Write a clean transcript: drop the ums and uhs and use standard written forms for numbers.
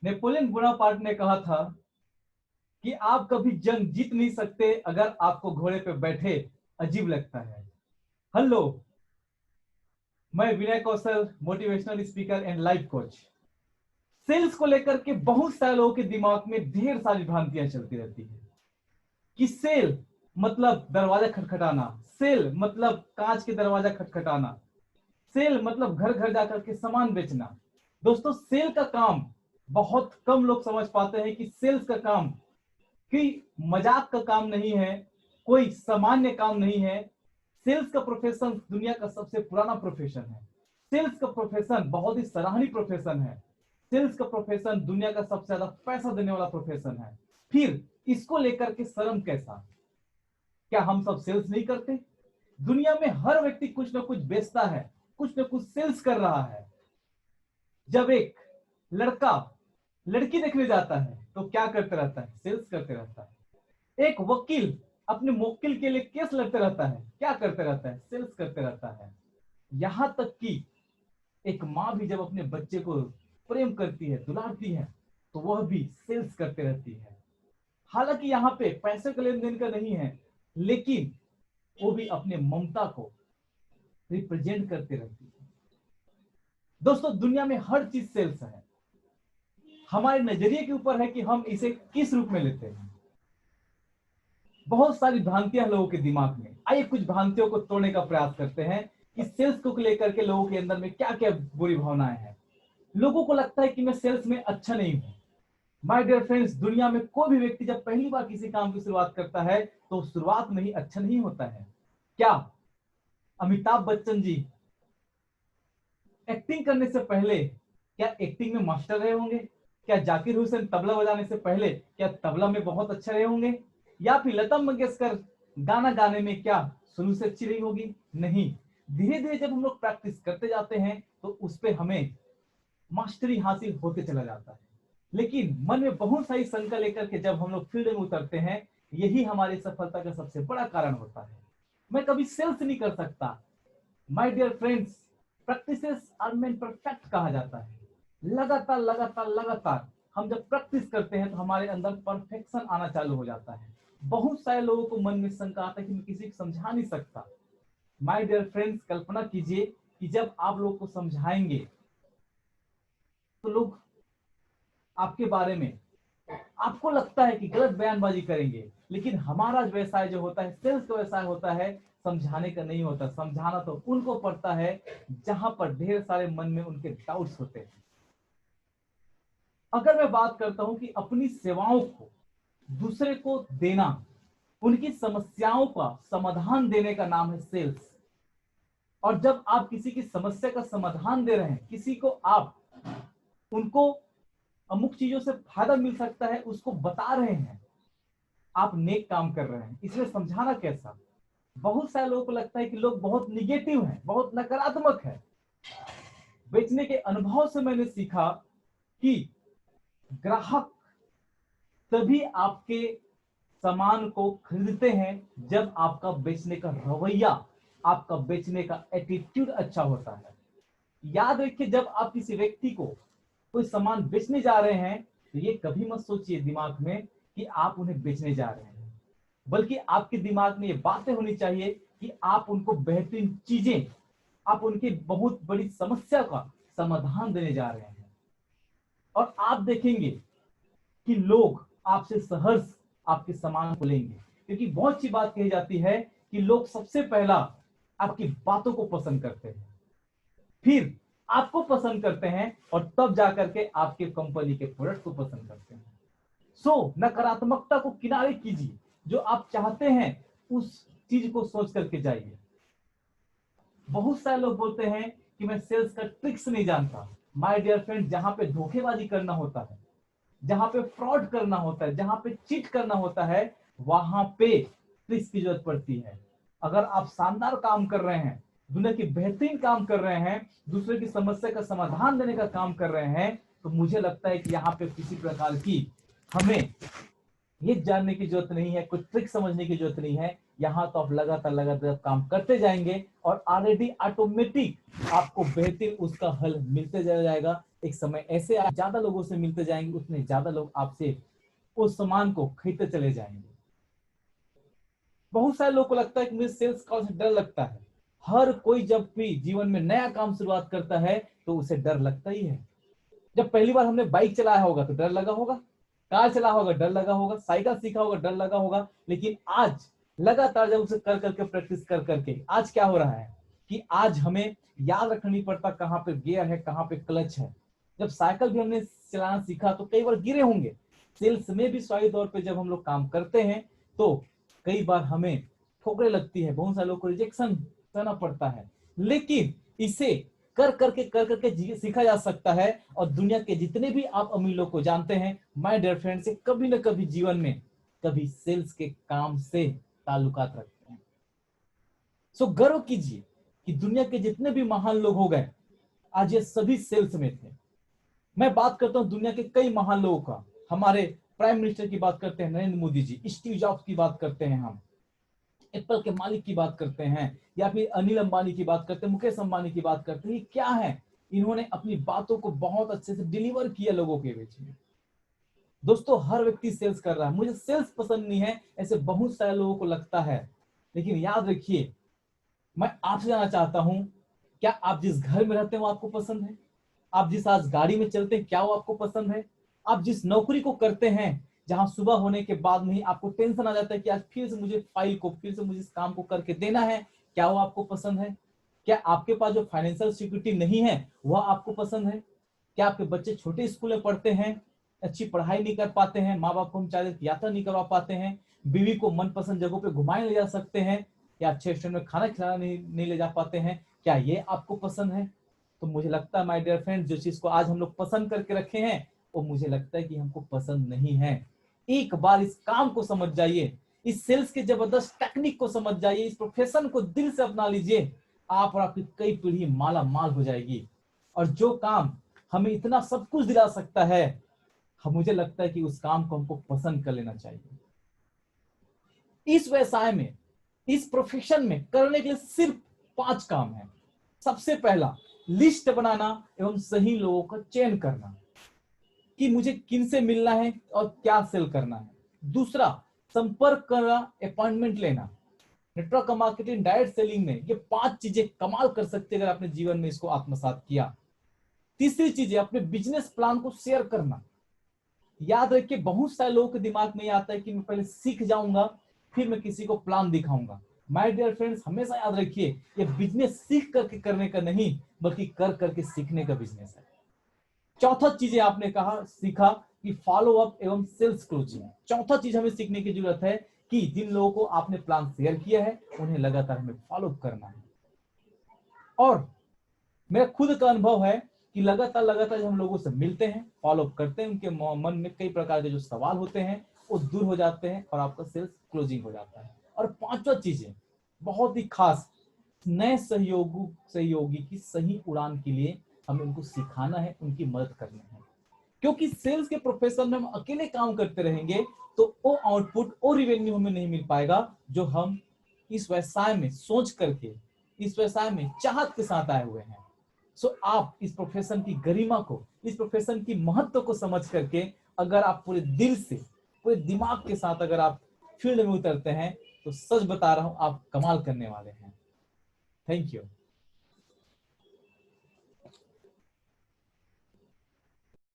Napoleon Bonaparte ने कहा था कि आप कभी जंग जीत नहीं सकते अगर आपको घोड़े पे बैठे अजीब लगता है। हेलो, मैं Vinay Kaushal, motivational speaker and life coach. Sales को लेकर के बहुत सारे लोगों के दिमाग में ढेर सारी भ्रांतियां चलती रहती है कि सेल मतलब दरवाजा खटखटाना, सेल मतलब कांच के दरवाजा खटखटाना, सेल मतलब घर घर जाकर के सामान बेचना। दोस्तों, सेल का काम बहुत कम लोग समझ पाते हैं कि सेल्स का काम कोई मजाक का काम नहीं है, कोई सामान्य काम नहीं है। सेल्स का प्रोफेशन दुनिया का सबसे पुराना प्रोफेशन है। सेल्स का प्रोफेशन बहुत ही सराहनीय प्रोफेशन है। सेल्स का प्रोफेशन दुनिया का सबसे ज्यादा पैसा देने वाला प्रोफेशन है। फिर इसको लेकर के शर्म कैसा? क्या हम सब सेल्स नहीं करते? दुनिया में हर व्यक्ति कुछ ना कुछ बेचता है, कुछ ना कुछ सेल्स कर रहा है। जब एक लड़का लड़की देखने जाता है तो क्या करते रहता है? सेल्स करते रहता है। एक वकील अपने मुवक्किल के लिए केस लड़ते रहता है, क्या करते रहता है? सेल्स करते रहता है। यहां तक कि एक माँ भी जब अपने बच्चे को प्रेम करती है, दुलारती है, तो वह भी सेल्स करते रहती है। हालांकि यहाँ पे पैसे का लेन देन का नहीं है, लेकिन वो भी अपने ममता को रिप्रेजेंट करते रहती है। दोस्तों, दुनिया में हर चीज सेल्स है। हमारे नजरिए के ऊपर है कि हम इसे किस रूप में लेते हैं। बहुत सारी भ्रांतियां लोगों के दिमाग में। आइए कुछ भ्रांतियों को तोड़ने का प्रयास करते हैं कि सेल्स को लेकर के लोगों के अंदर में क्या क्या बुरी भावनाएं हैं। लोगों को लगता है कि मैं सेल्स में अच्छा नहीं हूं। माय डियर फ्रेंड्स, दुनिया में कोई भी व्यक्ति जब पहली बार किसी काम की शुरुआत करता है तो शुरुआत में ही अच्छा नहीं होता है। क्या अमिताभ बच्चन जी एक्टिंग करने से पहले क्या एक्टिंग में मास्टर रहे होंगे? क्या जाकिर हुसैन तबला बजाने से पहले क्या तबला में बहुत अच्छे रहे होंगे? या फिर लता मंगेशकर गाना गाने में क्या शुरू से अच्छी रही होगी? नहीं। धीरे धीरे जब हम लोग प्रैक्टिस करते जाते हैं तो उस पर हमें मास्टरी हासिल होते चला जाता है। लेकिन मन में बहुत सारी शंका लेकर के जब हम लोग फील्ड में उतरते हैं, यही हमारी सफलता का सबसे बड़ा कारण होता है। मैं कभी सेल्स नहीं कर सकता। My dear friends, practices are made perfect कहा जाता है। लगातार लगातार लगातार हम जब प्रैक्टिस करते हैं तो हमारे अंदर परफेक्शन आना चालू हो जाता है। बहुत सारे लोगों को मन में शंका आता है कि मैं किसी को समझा नहीं सकता। माय डियर फ्रेंड्स, कल्पना कीजिए कि जब आप लोग को समझाएंगे तो लोग आपके बारे में, आपको लगता है कि गलत बयानबाजी करेंगे, लेकिन हमारा व्यवसाय जो होता है, सेल्स का व्यवसाय होता है, समझाने का नहीं होता। समझाना तो उनको पड़ता है जहां पर ढेर सारे मन में उनके डाउट्स होते हैं। अगर मैं बात करता हूं कि अपनी सेवाओं को दूसरे को देना, उनकी समस्याओं का समाधान देने का नाम है सेल्स। और जब आप किसी की समस्या का समाधान दे रहे हैं, किसी को आप उनको अमुक चीजों से फायदा मिल सकता है उसको बता रहे हैं, आप नेक काम कर रहे हैं। इसमें समझाना कैसा? बहुत सारे लोगों को लगता है कि लोग बहुत निगेटिव हैं, बहुत नकारात्मक है। बेचने के अनुभव से मैंने सीखा कि ग्राहक तभी आपके सामान को खरीदते हैं जब आपका बेचने का रवैया, आपका बेचने का एटीट्यूड अच्छा होता है। याद रखिए, जब आप किसी व्यक्ति को कोई सामान बेचने जा रहे हैं तो ये कभी मत सोचिए दिमाग में कि आप उन्हें बेचने जा रहे हैं, बल्कि आपके दिमाग में ये बातें होनी चाहिए कि आप उनको बेहतरीन चीजें, आप उनकी बहुत बड़ी समस्या का समाधान देने जा रहे हैं। और आप देखेंगे कि लोग आपसे सहर्ष आपके सामान को लेंगे, क्योंकि बहुत सी बात कही जाती है कि लोग सबसे पहला आपकी बातों को पसंद करते हैं, फिर आपको पसंद करते हैं, और तब जाकर के आपके कंपनी के प्रोडक्ट को पसंद करते हैं। सो नकारात्मकता को किनारे कीजिए। जो आप चाहते हैं उस चीज को सोच करके जाइए। बहुत सारे लोग बोलते हैं कि मैं सेल्स का ट्रिक्स नहीं जानता। माय डियर फ्रेंड, जहां पे धोखेबाजी करना होता है, जहां पे फ्रॉड करना होता है, जहां पे चीट करना होता है, वहां पे ट्रिक्स की जरूरत पड़ती है। अगर आप शानदार काम कर रहे हैं, दुनिया की बेहतरीन काम कर रहे हैं, दूसरे की समस्या का समाधान देने का काम कर रहे हैं, तो मुझे लगता है कि यहाँ पे किसी प्रकार की हमें ये जानने की जरूरत नहीं है, कुछ ट्रिक समझने की जरूरत नहीं है। यहाँ तो आप लगातार लगातार काम करते जाएंगे और ऑलरेडी ऑटोमेटिक आपको बेहतर उसका हल मिलते जाएगा। एक समय ऐसे आप ज्यादा लोगों से मिलते जाएंगे, उतने ज्यादा लोग आपसे उस सामान को खरीदते चले जाएंगे। बहुत सारे लोगों को लगता है कि मुझे सेल्स कॉल से डर लगता है। हर कोई जब भी जीवन में नया काम शुरुआत करता है तो उसे डर लगता ही है। जब पहली बार हमने बाइक चलाया होगा तो डर लगा होगा, कार चला होगा डर लगा होगा, साइकिल सीखा होगा डर लगा होगा। लेकिन आज लगातार जब उसे कर करके प्रैक्टिस कर करके आज क्या हो रहा है कि आज हमें याद रखना नहीं पड़ता कहाँ पे गियर है, कहाँ पे क्लच है। जब साइकिल भी हमने चलाना सीखा तो कई बार गिरे होंगे। सेल्स में भी स्वाभाविक तौर पे जब हम लोग काम करते हैं तो कई बार हमें ठोकरें लगती है, बहुत सारे लोग को रिजेक्शन करना पड़ता है। लेकिन इसे कर करके सीखा जा सकता है। और दुनिया के जितने भी आप अमीर लोग को जानते हैं माय डियर फ्रेंड, से कभी ना कभी जीवन में कभी सेल्स के काम से ताल्लुकात रखते हैं। सो गर्व कीजिए कि दुनिया के जितने भी महान लोग हो गए आज ये सभी सेल्स में थे। मैं बात करता हूं दुनिया के कई महान लोगों का। हमारे प्राइम मिनिस्टर की बात करते हैं नरेंद्र मोदी जी, स्टीव जॉब्स की बात करते हैं, हम एप्पल के मालिक की बात करते हैं, या फिर अनिल अंबानी की बात करते हैं, मुकेश अंबानी की बात करते हैं। क्या है, इन्होंने अपनी बातों को बहुत अच्छे से डिलीवर किया लोगों के बीच में। दोस्तों हर व्यक्ति सेल्स कर रहा है, मुझे सेल्स पसंद नहीं है ऐसे बहुत सारे लोगों को लगता है। लेकिन याद रखिए, मैं आपसे जानना चाहता हूं, क्या आप जिस घर में रहते हैं वो आपको पसंद है? आप जिस आज गाड़ी में चलते हैं क्या वो आपको पसंद है? आप जिस नौकरी को करते हैं जहां सुबह होने के बाद में ही आपको टेंशन आ जाता है कि आज फिर से मुझे फाइल को, फिर से मुझे इस काम को करके देना है, क्या वो आपको पसंद है? क्या आपके पास जो फाइनेंशियल सिक्योरिटी नहीं है वह आपको पसंद है? क्या आपके बच्चे छोटे स्कूल में पढ़ते हैं, अच्छी पढ़ाई नहीं कर पाते हैं, माँ बाप को हम चाहे यात्रा नहीं करवा पाते हैं, बीवी को मनपसंद जगहों पे घुमाने ले जा सकते हैं, या अच्छे रेस्टोरेंट में खाना खिलाना नहीं ले जा पाते हैं, क्या ये आपको पसंद है? तो मुझे लगता है माय डियर फ्रेंड, जो चीज को आज हम लोग पसंद करके रखे हैं वो मुझे लगता है कि हमको पसंद नहीं है। एक बार इस काम को समझ जाइए, इस सेल्स के जबरदस्त टेक्निक को समझ जाइए, इस प्रोफेशन को दिल से अपना लीजिए, आप और आपकी कई पीढ़ी माला माल हो जाएगी। और जो काम हमें इतना सब कुछ दिला सकता है, मुझे लगता है कि उस काम को हमको पसंद कर लेना चाहिए। इस व्यवसाय में, इस प्रोफेशन में करने के लिए सिर्फ 5 काम है। सबसे पहला, लिस्ट बनाना एवं सही लोगों का चयन करना कि मुझे किन से मिलना है और क्या सेल करना है। दूसरा, संपर्क करना, अपॉइंटमेंट लेना। नेटवर्क मार्केटिंग, डायरेक्ट सेलिंग में ये 5 चीजें कमाल कर सकते हैं अगर आपने जीवन में इसको आत्मसात किया। तीसरी चीज है अपने बिजनेस प्लान को शेयर करना। याद रखिए, बहुत सारे लोगों के दिमाग में ये आता है कि मैं पहले सीख जाऊंगा फिर मैं किसी को प्लान दिखाऊंगा। माय डियर फ्रेंड्स, हमेशा याद रखिए, ये बिजनेस सीख करके करने का नहीं बल्कि कर करके सीखने का बिजनेस है। चौथा चीजें आपने कहा, सीखा कि फॉलो अप एवं सेल्स क्लोजिंग। चौथा चीज हमें सीखने की जरूरत है कि जिन लोगों को आपने प्लान शेयर किया है उन्हें लगातार हमें फॉलो अप करना है। और मेरा खुद का अनुभव है कि लगातार लगातार जब हम लोगों से मिलते हैं, फॉलो अप करते हैं, उनके मन में कई प्रकार के जो सवाल होते हैं वो दूर हो जाते हैं और आपका सेल्स क्लोजिंग हो जाता है। और पांचवा चीजें बहुत ही खास, नए सहयोगी की सही उड़ान के लिए हमें उनको सिखाना है, उनकी मदद करनी है। क्योंकि सेल्स के प्रोफेशन में हम अकेले काम करते रहेंगे तो वो आउटपुट और रिवेन्यू हमें नहीं मिल पाएगा जो हम इस व्यवसाय में सोच करके, इस व्यवसाय में चाहत के साथ आए हुए हैं। सो आप इस प्रोफेशन की गरिमा को, इस प्रोफेशन की महत्व को समझ करके अगर आप पूरे दिल से, पूरे दिमाग के साथ अगर आप फील्ड में उतरते हैं तो सच बता रहा हूं आप कमाल करने वाले हैं। Thank you.